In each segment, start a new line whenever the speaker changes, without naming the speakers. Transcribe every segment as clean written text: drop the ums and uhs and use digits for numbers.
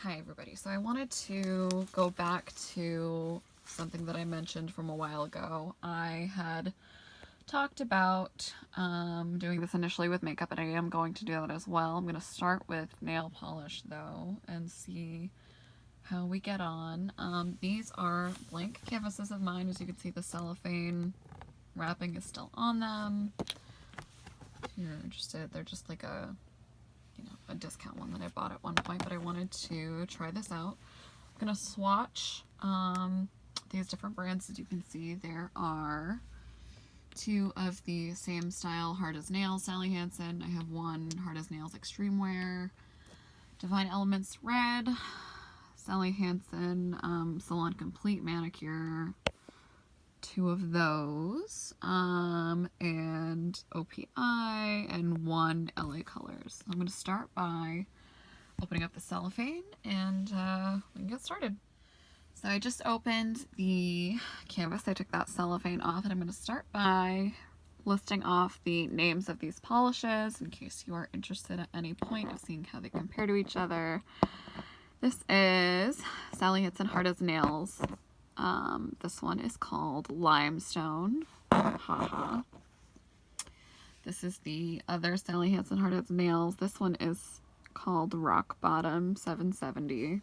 Hi everybody. So I wanted to go back to something that I mentioned from a while ago. I had talked about doing this initially with makeup, and I am going to do that as well. I'm going to start with nail polish though and see how we get on. These are blank canvases of mine. As you can see, the cellophane wrapping is still on them. If you're interested, they're just like a discount one that I bought at one point, but I wanted to try this out. I'm gonna swatch these different brands. As you can see, there are two of the same style Hard as Nails Sally Hansen. I have one Hard as Nails Extreme Wear, Divine Elements Red, Sally Hansen Salon Complete Manicure, two of those, and OPI, and one LA Colors. I'm going to start by opening up the cellophane, and we can get started. So I just opened the canvas. I took that cellophane off, and I'm going to start by listing off the names of these polishes in case you are interested at any point of seeing how they compare to each other. This is Sally Hansen Hard as Nails. This one is called Limestone. Haha. This is the other Sally Hansen Hard as Nails. This one is called Rock Bottom 770.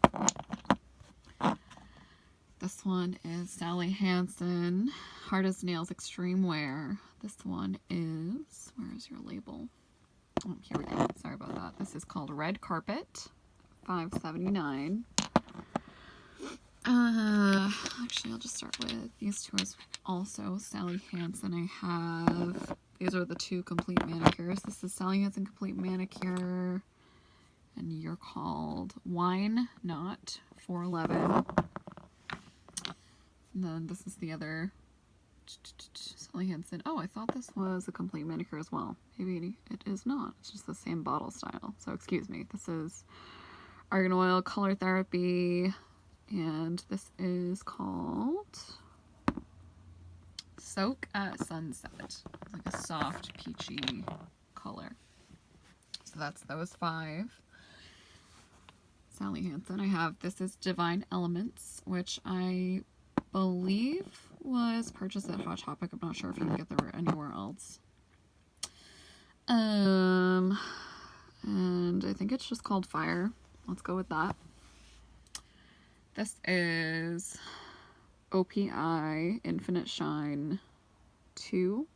This one is Sally Hansen Hard as Nails Extreme Wear. This one is, where is your label? Oh, here we go. Sorry about that. This is called Red Carpet 579. Actually, I'll just start with these two as also Sally Hansen. I have, these are the two complete manicures. This is Sally Hansen Complete Manicure, and you're called Wine Not 411. And then this is the other Sally Hansen. Oh, I thought this was a complete manicure as well. Maybe it is not. It's just the same bottle style. So excuse me. This is Argan Oil Color Therapy. And this is called Soak at Sunset. It's like a soft, peachy color. So that's those five. Sally Hansen. I have, this is Divine Elements, which I believe was purchased at Hot Topic. I'm not sure if you can get there anywhere else. And I think it's just called Fire. Let's go with that. This is OPI Infinite Shine 2,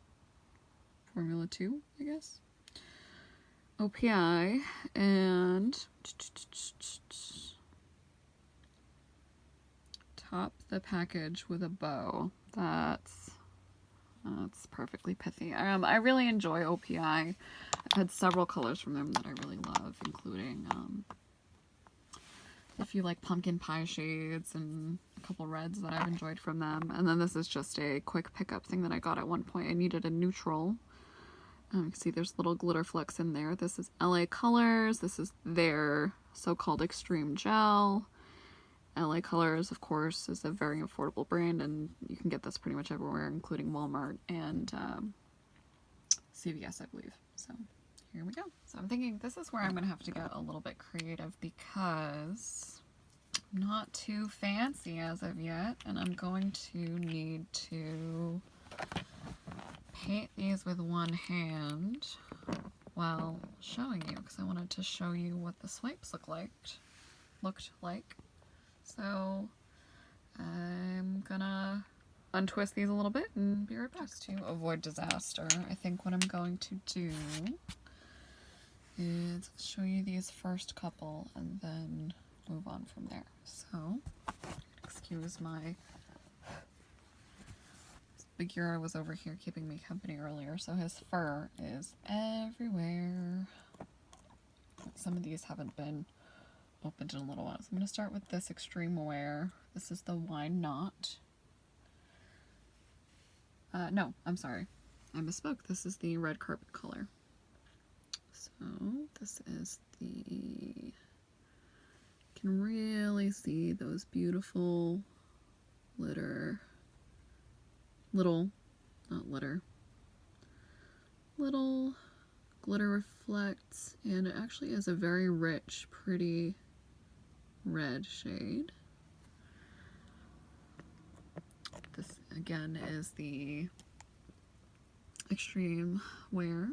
Formula 2, I guess. OPI, and top the package with a bow. That's perfectly pithy. I really enjoy OPI. I've had several colors from them that I really love, including if you like pumpkin pie shades and a couple reds that I've enjoyed from them. And then this is just a quick pickup thing that I got at one point. I needed a neutral. You can see there's little glitter flecks in there. This is LA Colors. This is their so-called Extreme Gel. LA Colors, of course, is a very affordable brand, and you can get this pretty much everywhere, including Walmart and CVS, I believe. So here we go. So I'm thinking this is where I'm going to have to get a little bit creative because I'm not too fancy as of yet, and I'm going to need to paint these with one hand while showing you, because I wanted to show you what the swipes looked like. So I'm gonna untwist these a little bit and be right back. Just to avoid disaster, I think what I'm going to do is show you these first couple and then move on from there. So, excuse my Bagheera was over here keeping me company earlier, so his fur is everywhere. Some of these haven't been opened in a little while. So I'm going to start with this Extreme Wear. This is the Wine Not. No, I'm sorry. I misspoke. This is the Red Carpet color. So this is the, you can really see those beautiful little glitter reflects, and it actually is a very rich, pretty red shade. This again is the Extreme Wear.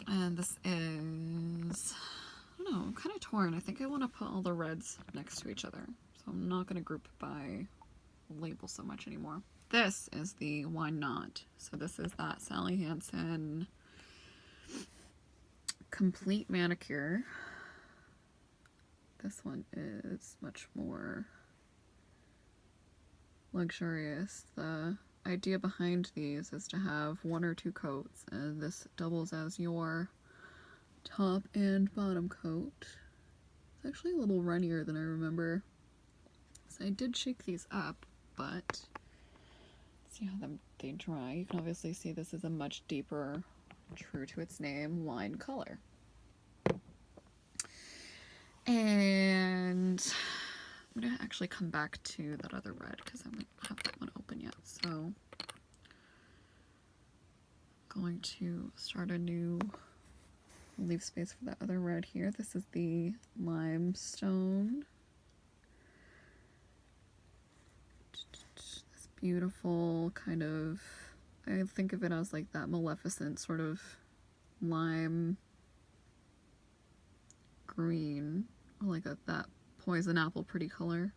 And this is, I don't know, I'm kind of torn. I think I want to put all the reds next to each other. So I'm not going to group by label so much anymore. This is the Why Not? So this is that Sally Hansen Complete Manicure. This one is much more luxurious. The idea behind these is to have 1 or 2 coats, and this doubles as your top and bottom coat. It's actually a little runnier than I remember. So I did shake these up, but see how they dry. You can obviously see this is a much deeper, true to its name, wine color. And I'm gonna actually come back to that other red because I don't have that one open yet. So I'm going to start a new, leave space for that other red here. This is the Limestone. This beautiful kind of, I think of it as like that Maleficent sort of lime green, or like that poison apple pretty color.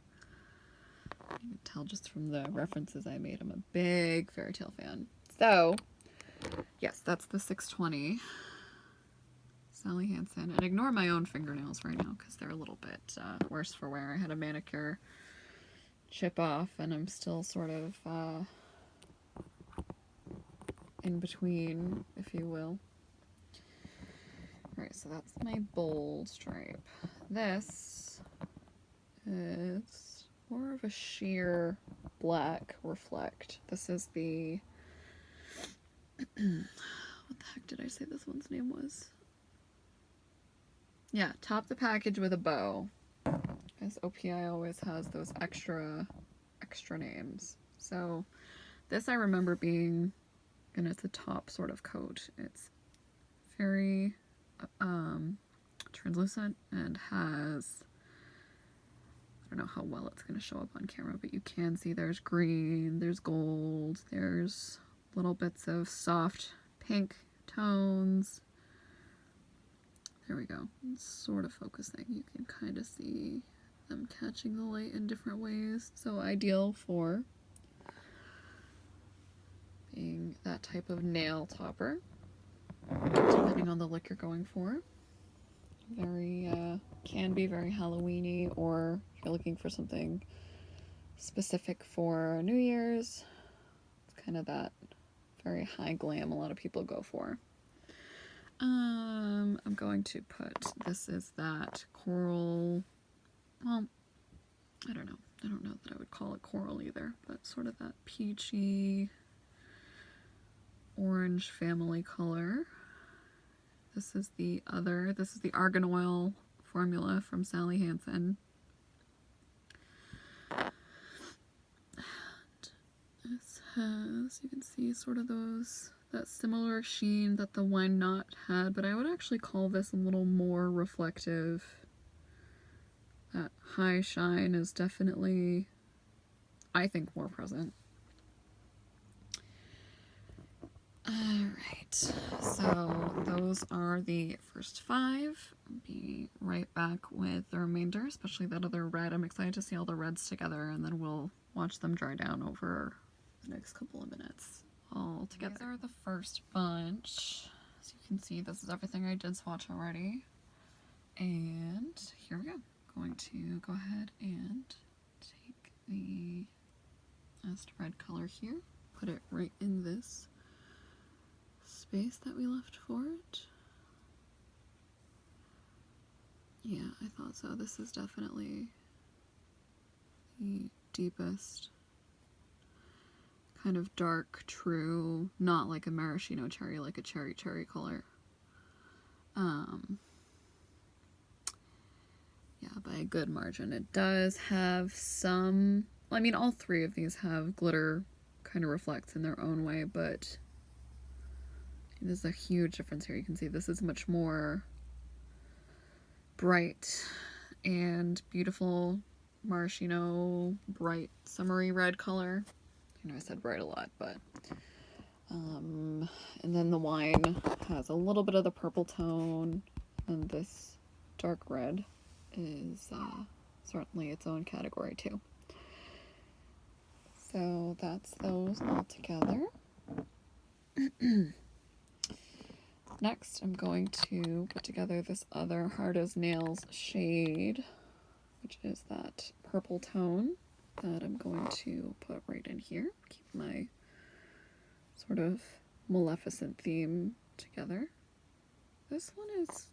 You can tell just from the references I made, I'm a big fairy tale fan. So yes, that's the 620 Sally Hansen. And ignore my own fingernails right now because they're a little bit worse for wear. I had a manicure chip off and I'm still sort of in between, if you will. Alright, so that's my bold stripe. This is more of a sheer black reflect. This is the what the heck did I say this one's name was? Yeah, Top the Package with a Bow. As OPI always has those extra names. So this I remember being, and it's a top sort of coat. It's very translucent and has, I don't know how well it's going to show up on camera, but you can see there's green, there's gold, there's little bits of soft pink tones. There we go. It's sort of focusing. You can kind of see them catching the light in different ways. So ideal for being that type of nail topper, depending on the look you're going for. Very, can be very Halloween-y, or if you're looking for something specific for New Year's, it's kind of that very high glam a lot of people go for. I'm going to put, this is that coral, well, I don't know that I would call it coral either, but sort of that peachy orange family color. This is the Argan Oil formula from Sally Hansen. This has, you can see sort of that similar sheen that the Why Not had, but I would actually call this a little more reflective. That high shine is definitely, I think, more present. Alright, so those are the first 5. I'll be right back with the remainder, especially that other red. I'm excited to see all the reds together, and then we'll watch them dry down over the next couple of minutes all together. These are the first bunch. As you can see, this is everything I did swatch already. And here we go. I'm going to go ahead and take the last red color here, put it right in this space that we left for it. Yeah, I thought so. This is definitely the deepest kind of dark, true, not like a maraschino cherry, like a cherry color. Yeah, by a good margin. It does have some, I mean, all 3 of these have glitter kind of reflects in their own way, but there's a huge difference here. You can see this is much more bright and beautiful maraschino, bright summery red color. I know I said bright a lot, but and then the wine has a little bit of the purple tone, and this dark red is certainly its own category too. So that's those all together. Next, I'm going to put together this other Hard as Nails shade, which is that purple tone that I'm going to put right in here. Keep my sort of Maleficent theme together. This one is,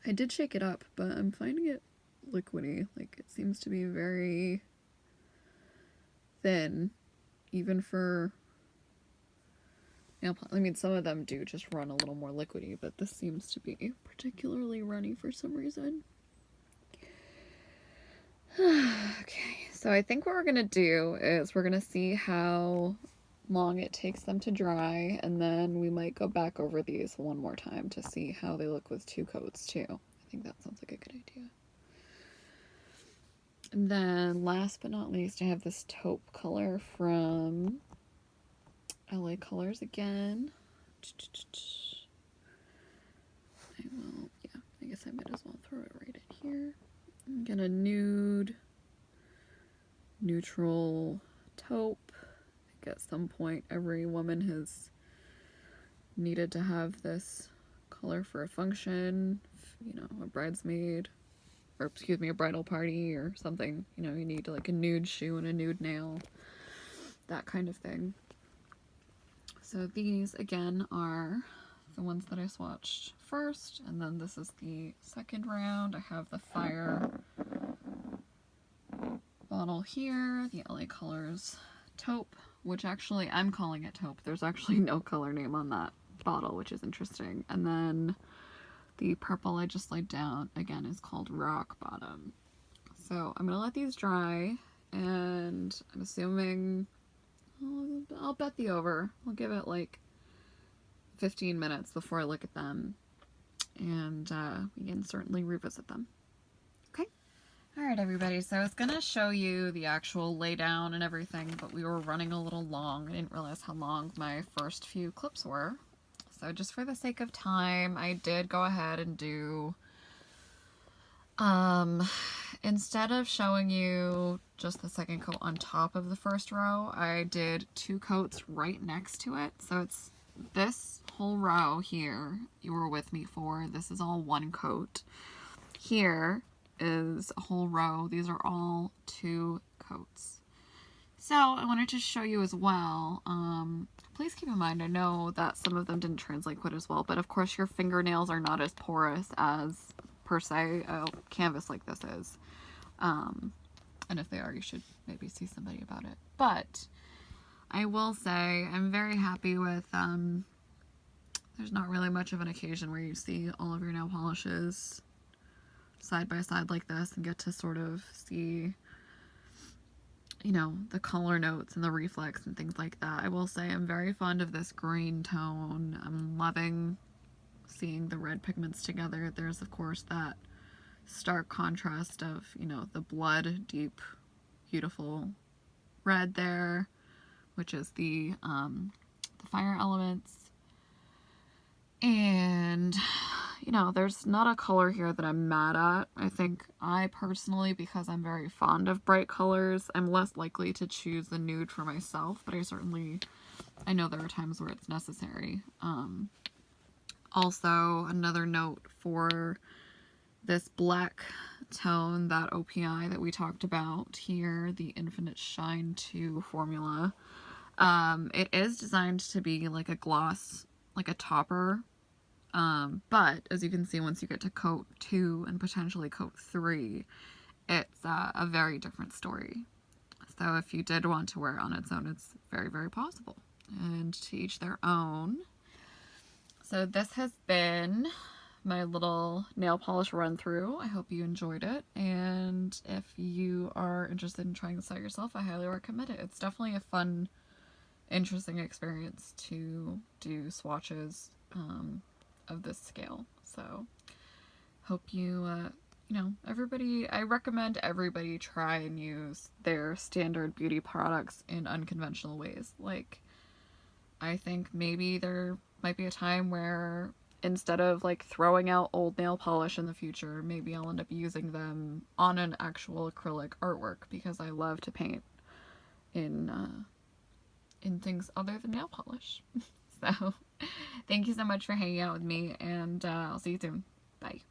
I did shake it up, but I'm finding it liquidy. Like, it seems to be very thin, even for nail polish. I mean, some of them do just run a little more liquidy, but this seems to be particularly runny for some reason. Okay, so I think what we're gonna do is we're gonna see how long it takes them to dry, and then we might go back over these one more time to see how they look with 2 coats too. I think that sounds like a good idea. And then last but not least, I have this taupe color from LA Colors again. I guess I might as well throw it right in here. Get a nude, neutral taupe. I think at some point every woman has needed to have this color for a function, you know, a bridesmaid, or excuse me, a bridal party or something. You know, you need like a nude shoe and a nude nail, that kind of thing. So these again are the ones that I swatched first, and then this is the second round. I have the Fire bottle here, the LA Colors taupe, which actually I'm calling it taupe. There's actually no color name on that bottle, which is interesting. And then the purple I just laid down again is called Rock Bottom. So I'm gonna let these dry, and I'm assuming I'll bet the over. I'll give it like 15 minutes before I look at them, and we can certainly revisit them. Okay. Alright everybody, so I was gonna show you the actual laydown and everything, but we were running a little long. I didn't realize how long my first few clips were. So just for the sake of time, I did go ahead and do, instead of showing you just the second coat on top of the first row, I did 2 coats right next to it. So it's this whole row here you were with me for. This is all 1 coat. Here is a whole row. These are all 2 coats. So I wanted to show you as well. Please keep in mind, I know that some of them didn't translate quite as well, but of course your fingernails are not as porous as, per se, a canvas like this is. And if they are, you should maybe see somebody about it. But I will say I'm very happy with, there's not really much of an occasion where you see all of your nail polishes side by side like this and get to sort of see, you know, the color notes and the reflex and things like that. I will say I'm very fond of this green tone. I'm loving seeing the red pigments together. There's of course that stark contrast of, you know, the blood deep, beautiful red there, which is the fire elements. And, you know, there's not a color here that I'm mad at. I think I personally, because I'm very fond of bright colors, I'm less likely to choose the nude for myself, but I know there are times where it's necessary. Also, another note for this black tone, that OPI that we talked about here, the Infinite Shine 2 formula, it is designed to be like a gloss, like a topper, but as you can see, once you get to coat 2 and potentially coat 3, it's a very different story. So if you did want to wear it on its own, it's very, very possible, and to each their own. So this has been my little nail polish run through. I hope you enjoyed it, and if you are interested in trying this out yourself, I highly recommend it. It's definitely a fun, interesting experience to do swatches of this scale. So hope you, everybody, I recommend everybody try and use their standard beauty products in unconventional ways. Like, I think maybe there might be a time where instead of like throwing out old nail polish in the future, maybe I'll end up using them on an actual acrylic artwork because I love to paint in things other than nail polish. So, thank you so much for hanging out with me, and I'll see you soon. Bye.